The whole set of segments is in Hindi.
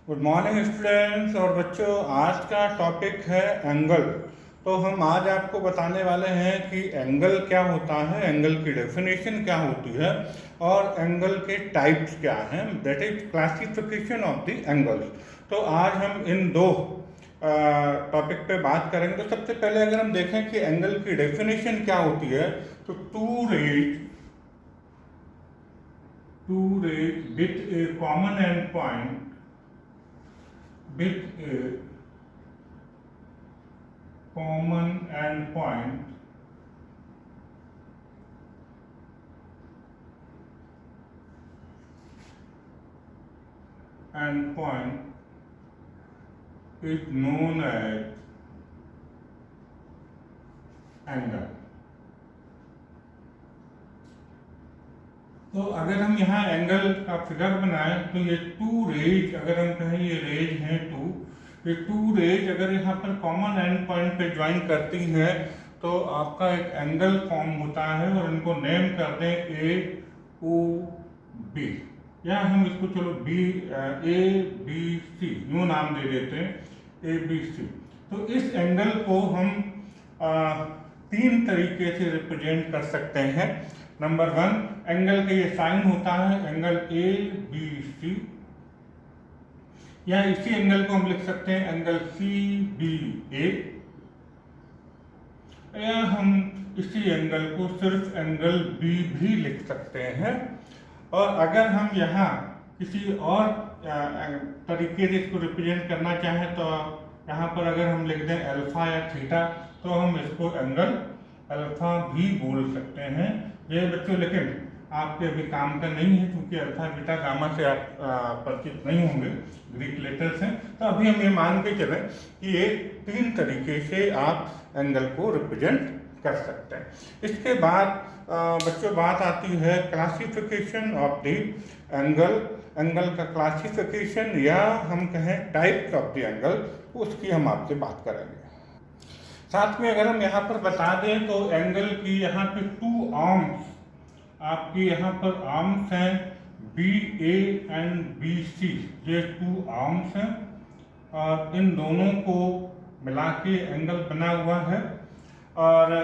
गुड मॉर्निंग स्टूडेंट्स और बच्चों। आज का टॉपिक है एंगल। तो हम आज आपको बताने वाले हैं कि एंगल क्या होता है, एंगल की डेफिनेशन क्या होती है और एंगल के टाइप्स क्या हैं, that is classification of the angles. तो आज हम इन दो टॉपिक पे बात करेंगे। तो सबसे पहले अगर हम देखें कि एंगल की डेफिनेशन क्या होती है, तो two rays with a common end point with a common endpoint is known as angle। तो अगर हम यहाँ एंगल का फिगर बनाएं तो ये टू रेज, अगर हम कहें ये रेज हैं टू, ये टू रेज अगर यहाँ पर कॉमन एंड पॉइंट पे ज्वाइन करती हैं तो आपका एक एंगल फॉर्म होता है और इनको नेम कर दें ए ओ बी, या हम इसको चलो ए बी सी यूँ नाम दे देते हैं ए बी सी। तो इस एंगल को हम तीन तरीके से रिप्रेजेंट कर सकते हैं। नंबर वन, एंगल का ये साइन होता है एंगल ए बी सी, या इसी एंगल को हम लिख सकते हैं एंगल सी बी ए, या हम इसी एंगल को सिर्फ एंगल बी भी लिख सकते हैं। और अगर हम यहाँ किसी और तरीके से इसको रिप्रेजेंट करना चाहें तो यहाँ पर अगर हम लिख दें अल्फा या थीटा तो हम इसको एंगल अल्फा भी बोल सकते हैं। ये बच्चों लेकिन आपके अभी काम का नहीं है क्योंकि अल्फा बीटा गामा से आप परिचित नहीं होंगे, ग्रीक लेटर्स हैं। तो अभी हम ये मान के चलें कि ये तीन तरीके से आप एंगल को रिप्रेजेंट कर सकते हैं। इसके बाद बच्चों बात आती है classification of the angle. Angle का क्लासिफिकेशन या हम कहें टाइप्स ऑफ द एंगल, उसकी हम आपसे बात करेंगे। साथ में अगर हम यहाँ पर बता दें तो एंगल की यहाँ पे टू आर्म्स, आपकी यहाँ पर आर्म्स हैं B A and B C, ये टू आर्म्स हैं और इन दोनों को मिला के एंगल बना हुआ है। और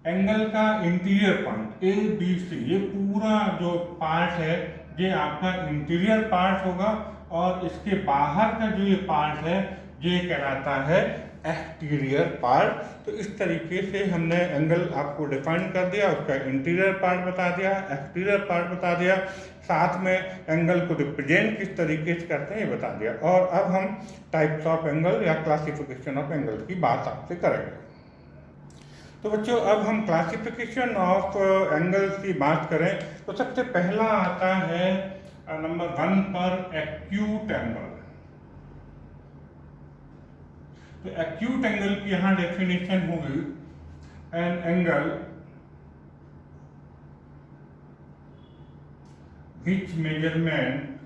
एंगल का interior point A B C, ये पूरा जो पार्ट है ये आपका इंटीरियर पार्ट होगा और इसके बाहर का जो ये पार्ट है ये कहलाता है एक्सटीरियर पार्ट। तो इस तरीके से हमने एंगल आपको डिफाइन कर दिया, उसका इंटीरियर पार्ट बता दिया, एक्सटीरियर पार्ट बता दिया, साथ में एंगल को रिप्रेजेंट किस तरीके से करते हैं ये बता दिया। और अब हम टाइप्स ऑफ एंगल या क्लासिफिकेशन ऑफ एंगल की बात आपसे करेंगे। तो बच्चों अब हम क्लासिफिकेशन ऑफ एंगल्स की बात करें तो सबसे पहला आता है नंबर वन पर एक्यूट एंगल। तो एक्यूट एंगल की यहाँ डेफिनेशन होगी an angle which measurement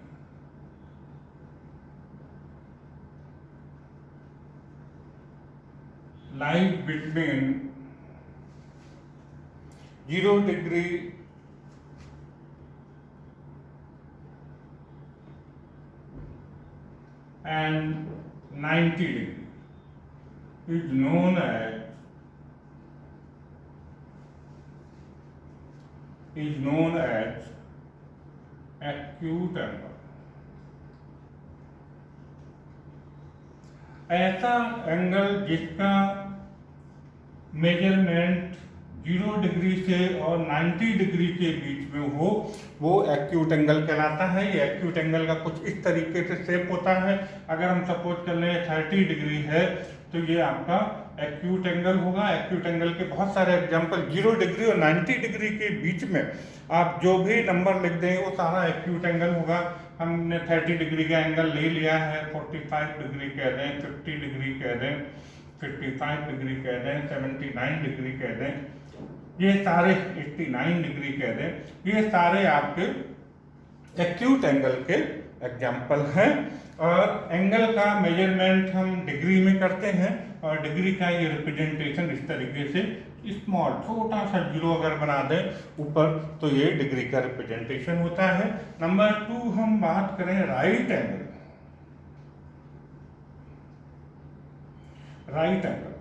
lies between 0 degree and 90 degree is known as acute angle। ऐसा एंगल जिसका मेजरमेंट 0 डिग्री से और 90 डिग्री के बीच में हो वो एक्यूट एंगल कहलाता है। ये एक्यूट एंगल का कुछ इस तरीके से शेप होता है। अगर हम सपोज कर लें 30 डिग्री है तो ये आपका एक्यूट एंगल होगा। एक्यूट एंगल के बहुत सारे एग्जांपल, 0 डिग्री और 90 डिग्री के बीच में आप जो भी नंबर लिख दें वो सारा एक्यूट एंगल होगा। हमने 30 डिग्री का एंगल ले लिया है, 45 डिग्री कह दें, 50 डिग्री कह दें, 55 डिग्री कह दें, 79 डिग्री कह दें, ये सारे 89 डिग्री कह दें, ये सारे आपके एक्यूट एंगल के एग्जाम्पल हैं। और एंगल का मेजरमेंट हम डिग्री में करते हैं और डिग्री का ये रिप्रेजेंटेशन इस तरीके से स्मॉल छोटा सा जीरो अगर बना दें ऊपर तो ये डिग्री का रिप्रेजेंटेशन होता है। नंबर 2 हम बात करें right angle. right angle.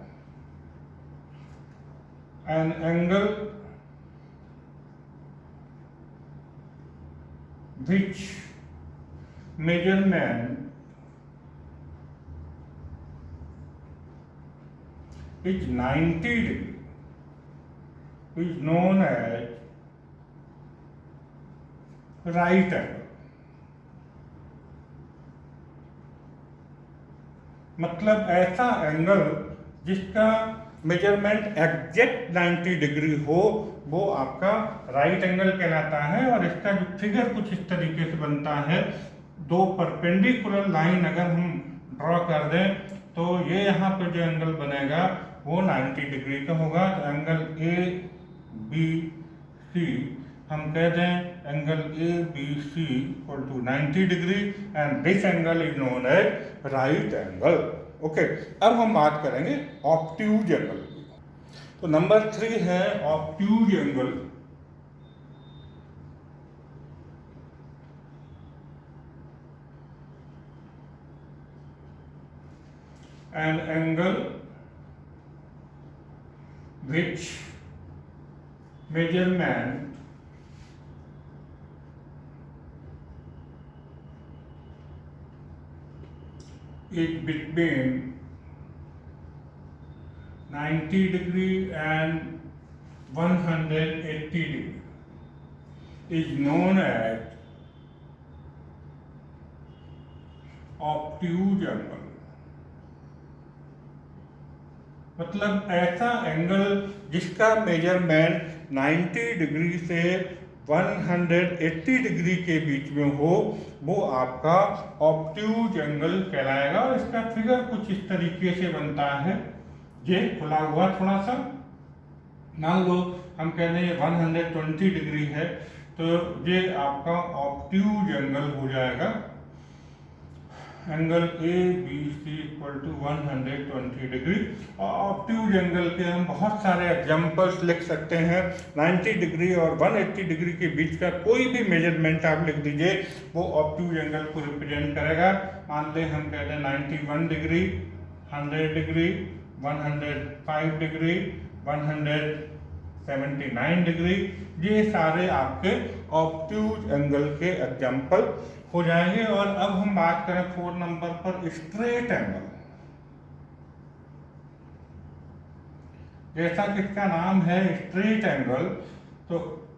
An angle which measurement is 90 degree is known as right angle. मतलब ऐसा एंगल जिसका मेजरमेंट एग्जैक्ट 90 डिग्री हो वो आपका राइट एंगल कहलाता है। और इसका जो फिगर कुछ इस तरीके से बनता है, दो परपेंडिकुलर लाइन अगर हम ड्रॉ कर दें तो ये यहाँ पर जो एंगल बनेगा वो 90 डिग्री का होगा। तो एंगल ए बी सी हम कह दें angle A B C equal to 90 degree and this angle is known as right angle. Okay, अब हम बात करेंगे ऑब्ट्यूज एंगल की। तो नंबर 3 है obtuse angle. An angle which measurement is between 90 degree and 180 degree is known as obtuse angle। मतलब ऐसा एंगल जिसका मेजरमेंट 90 डिग्री से 180 डिग्री के बीच में हो वो आपका ऑब्ट्यूज एंगल कहलाएगा। और इसका फिगर कुछ इस तरीके से बनता है, ये खुला हुआ थोड़ा सा। मान लो हम कह रहे हैं 120 डिग्री है तो ये आपका ऑब्ट्यूज एंगल हो जाएगा। Angle A B C equal to 120 degree. और ऑब्ट्यूज एंगल के हम बहुत सारे एग्जांपल्स लिख सकते हैं। 90 डिग्री और 180 डिग्री के बीच का कोई भी मेजरमेंट आप लिख दीजिए वो ऑब्ट्यूज एंगल को रिप्रेजेंट करेगा। मान लें हम कहते हैं 91 डिग्री, 100 डिग्री, 105 डिग्री, 179 डिग्री, ये सारे आपके ऑब्ट्यूज एंगल के एग्जांपल हो जाएंगे। और अब हम बात करें 4 नंबर पर स्ट्रेट एंगल। जैसा कि इसका नाम है स्ट्रेट एंगल, तो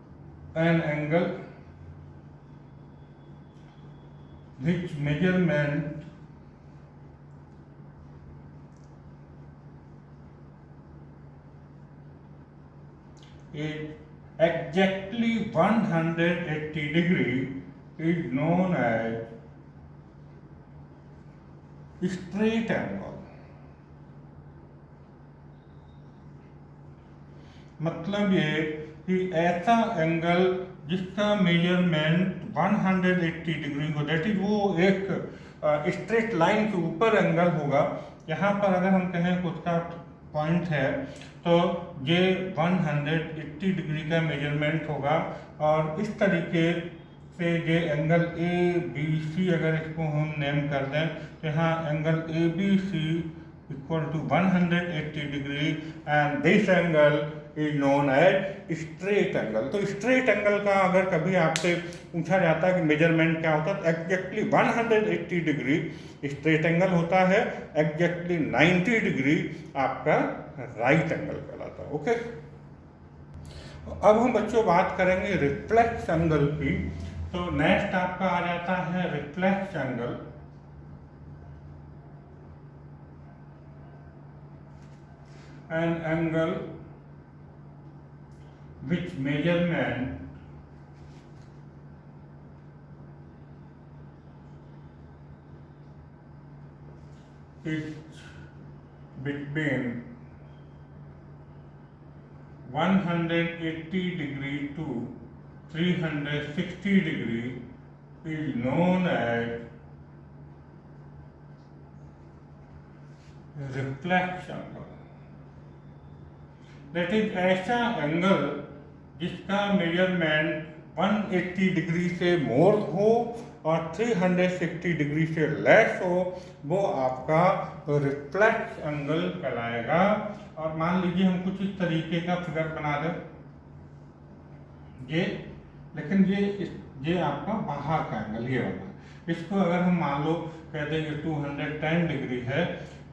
an angle which measurement is exactly 180 degree is known as straight angle। मतलब ये कि ऐसा एंगल जिसका मेजरमेंट 180 डिग्री हो, दैट इज वो एक स्ट्रेट लाइन के ऊपर एंगल होगा। यहाँ पर अगर हम कहें कि उसका पॉइंट है तो ये 180 डिग्री का मेजरमेंट होगा। और इस तरीके से ये एंगल ए बी सी अगर इसको हम नेम कर दें तो यहाँ angle A B C equal to 180 degree and this angle is known as straight angle. तो स्ट्रेट एंगल का अगर कभी आपसे पूछा जाता है कि मेजरमेंट क्या होता है तो एग्जैक्टली 180 डिग्री स्ट्रेट एंगल होता है, एग्जैक्टली 90 डिग्री आपका राइट एंगल कहलाता है। ओके, अब हम बच्चों बात करेंगे रिफ्लेक्स एंगल की। तो नेक्स्ट आपका आ जाता है reflex angle. An angle which measurement is between 180 degree to 360 degree is known as reflection angle। that is ऐसा एंगल जिसका मेजरमेंट 180 डिग्री से मोर हो और 360 डिग्री से लेस हो, वो आपका रिफ्लेक्स एंगल कहलाएगा। और मान लीजिए हम कुछ इस तरीके का फिगर बना दें, ये, लेकिन ये आपका बाहर का एंगल ये वाला, इसको अगर हम मान लो कह दें कि 210 डिग्री है,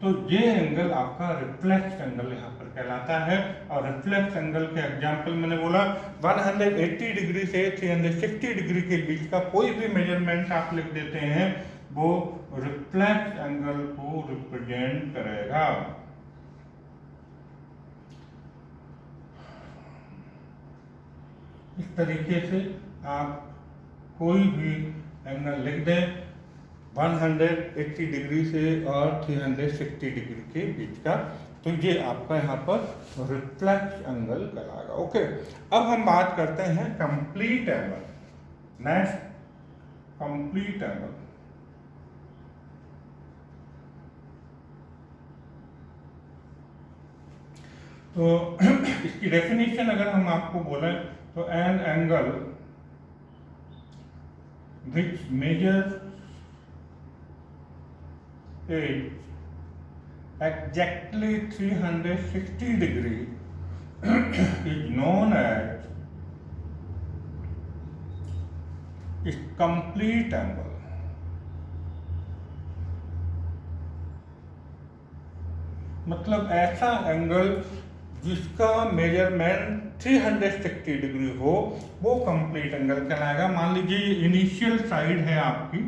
तो ये एंगल आपका रिफ्लेक्स एंगल यहाँ पर कहलाता है। और रिफ्लेक्स एंगल के एग्जांपल मैंने बोला 180 डिग्री से 360 डिग्री के बीच का कोई भी मेजरमेंट आप लिख देते हैं, वो रिफ्लेक्स एंगल को रिप्रेजेंट करेगा। इस तरीके से आप कोई भी एंगल लिख दें 180 डिग्री से और 360 डिग्री के बीच का, तो ये आपका यहाँ पर रिफ्लेक्स एंगल कहलाएगा। ओके, अब हम बात करते हैं complete angle. Next, complete angle. तो इसकी डेफिनेशन अगर हम आपको बोलें तो an angle which measures exactly 360 degree is known as its complete angle। मतलब ऐसा एंगल जिसका मेजरमेंट 360 डिग्री हो, वो कंप्लीट एंगल कहलाएगा। मान लीजिए ये इनिशियल साइड है आपकी,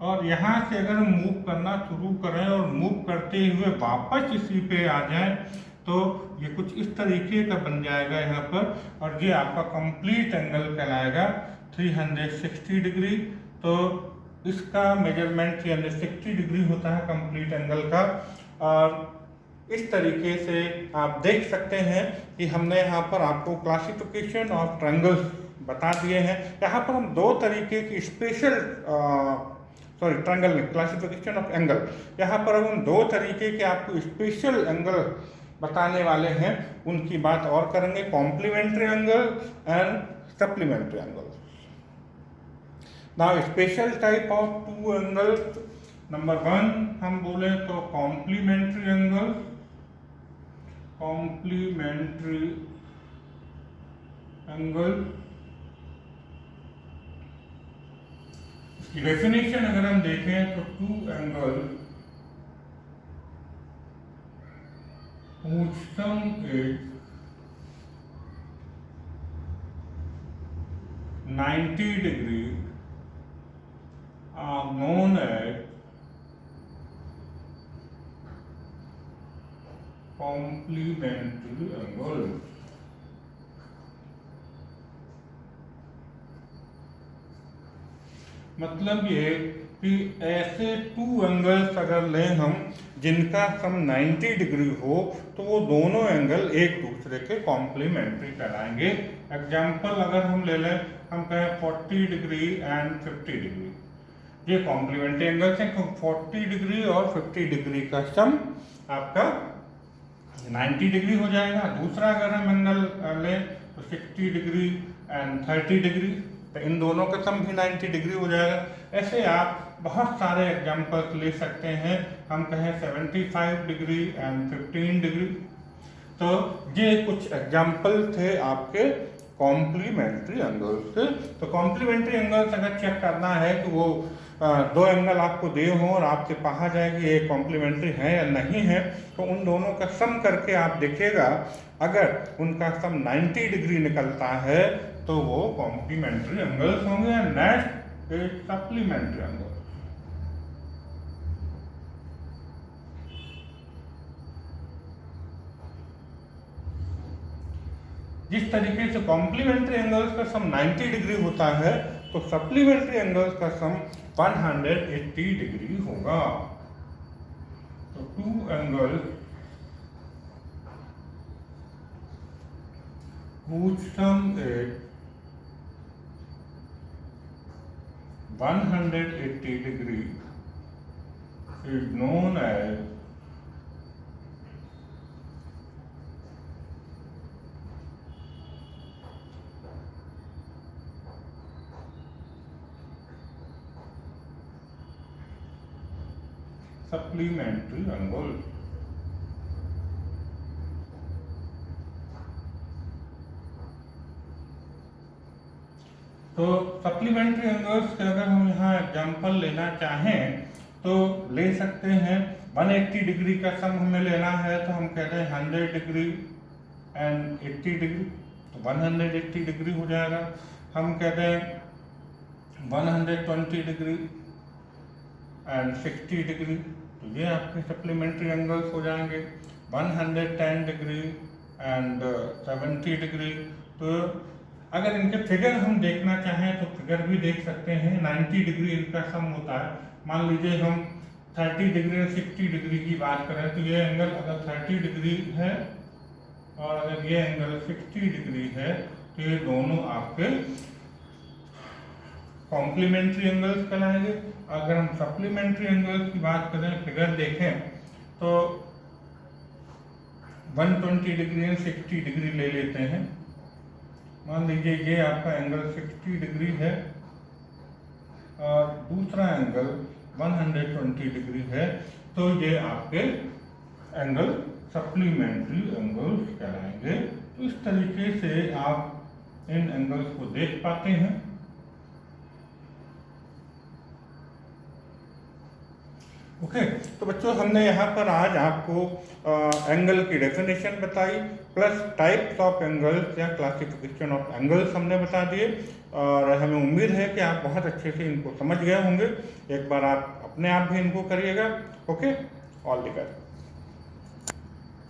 और यहाँ से अगर हम मूव करना शुरू करें और मूव करते हुए वापस इसी पे आ जाए, तो ये कुछ इस तरीके का बन जाएगा यहाँ पर, और ये आपका कंप्लीट एंगल कहलाएगा 360 डिग्री। तो इसका मेजरमेंट 360 डिग्री होता है कंप्लीट एंगल का। और इस तरीके से आप देख सकते हैं कि हमने यहाँ पर आपको क्लासिफिकेशन ऑफ ट्रायंगल्स बता दिए हैं। यहाँ पर हम दो तरीके की स्पेशल ट्रायंगल में क्लासिफिकेशन ऑफ एंगल, यहाँ पर हम दो तरीके के आपको स्पेशल एंगल बताने वाले हैं, उनकी बात और करेंगे, complementary angle and supplementary angle. Now special type of two angles, number 1 हम बोले तो कॉम्प्लीमेंट्री एंगल। कॉम्प्लीमेंट्री एंगल की डेफिनेशन अगर हम देखें तो two angle whose sum is 90 degree are known as complementary angle। मतलब ये कि ऐसे टू एंगल्स अगर लें हम जिनका सम 90 डिग्री हो, तो वो दोनों एंगल एक दूसरे के कॉम्प्लीमेंट्री कहलाएंगे। एग्जाम्पल अगर हम ले लें, हम कहें 40 डिग्री एंड 50 डिग्री, ये कॉम्प्लीमेंट्री एंगल्स हैं। तो 40 डिग्री और 50 डिग्री का सम आपका 90 डिग्री हो जाएगा। दूसरा अगर हम एंगल लें तो 60 डिग्री एंड 30 डिग्री, तो इन दोनों का सम भी 90 डिग्री हो जाएगा। ऐसे आप बहुत सारे एग्जाम्पल्स ले सकते हैं। हम कहें 75 डिग्री एंड 15 डिग्री। तो ये कुछ एग्जाम्पल थे आपके कॉम्प्लीमेंट्री एंगल्स के। तो कॉम्प्लीमेंट्री एंगल्स अगर चेक करना है कि वो दो एंगल आपको दे हों और आपसे कहा जाए कि ये कॉम्प्लीमेंट्री है या नहीं है, तो उन दोनों का सम करके आप देखिएगा, अगर उनका सम 90 डिग्री निकलता है तो वो कॉम्प्लीमेंट्री एंगल्स होंगे। Next is supplementary angle. जिस तरीके से कॉम्प्लीमेंट्री एंगल्स का सम 90 डिग्री होता है, तो सप्लीमेंट्री एंगल्स का सम 180 डिग्री होगा। तो two angle whose sum is 180 degree is known as supplementary angle. तो सप्लीमेंट्री एंगल्स के अगर हम यहाँ एग्जांपल लेना चाहें तो ले सकते हैं। 180 डिग्री का सम हमें लेना है तो हम कहते हैं 100 डिग्री एंड 80 डिग्री, तो 180 डिग्री हो जाएगा। हम कहते हैं 120 डिग्री एंड 60 डिग्री, तो ये आपके सप्लीमेंट्री एंगल्स हो जाएंगे। 110 डिग्री एंड 70 डिग्री। तो अगर इनके फिगर हम देखना चाहें तो फिगर भी देख सकते हैं। 90 डिग्री इनका सम होता है। मान लीजिए हम 30 डिग्री और 60 डिग्री की बात करें तो ये एंगल अगर 30 डिग्री है और अगर ये एंगल 60 डिग्री है तो ये दोनों आपके कॉम्प्लीमेंट्री एंगल्स कहलाएंगे। अगर हम सप्लीमेंट्री एंगल्स की बात करें, फिगर देखें तो 120 डिग्री एंड 60 डिग्री ले लेते हैं। मान लीजिए ये आपका एंगल 60 डिग्री है और दूसरा एंगल 120 डिग्री है, तो ये आपके एंगल सप्लीमेंट्री एंगल्स कहलाएंगे। तो इस तरीके से आप इन एंगल्स को देख पाते हैं। ओके, तो बच्चों हमने यहाँ पर आज आपको एंगल की डेफिनेशन बताई, प्लस टाइप्स ऑफ एंगल्स या क्लासिफिकेशन ऑफ एंगल्स हमने बता दिए, और हमें उम्मीद है कि आप बहुत अच्छे से इनको समझ गए होंगे। एक बार आप अपने आप भी इनको करिएगा। Okay, all the best.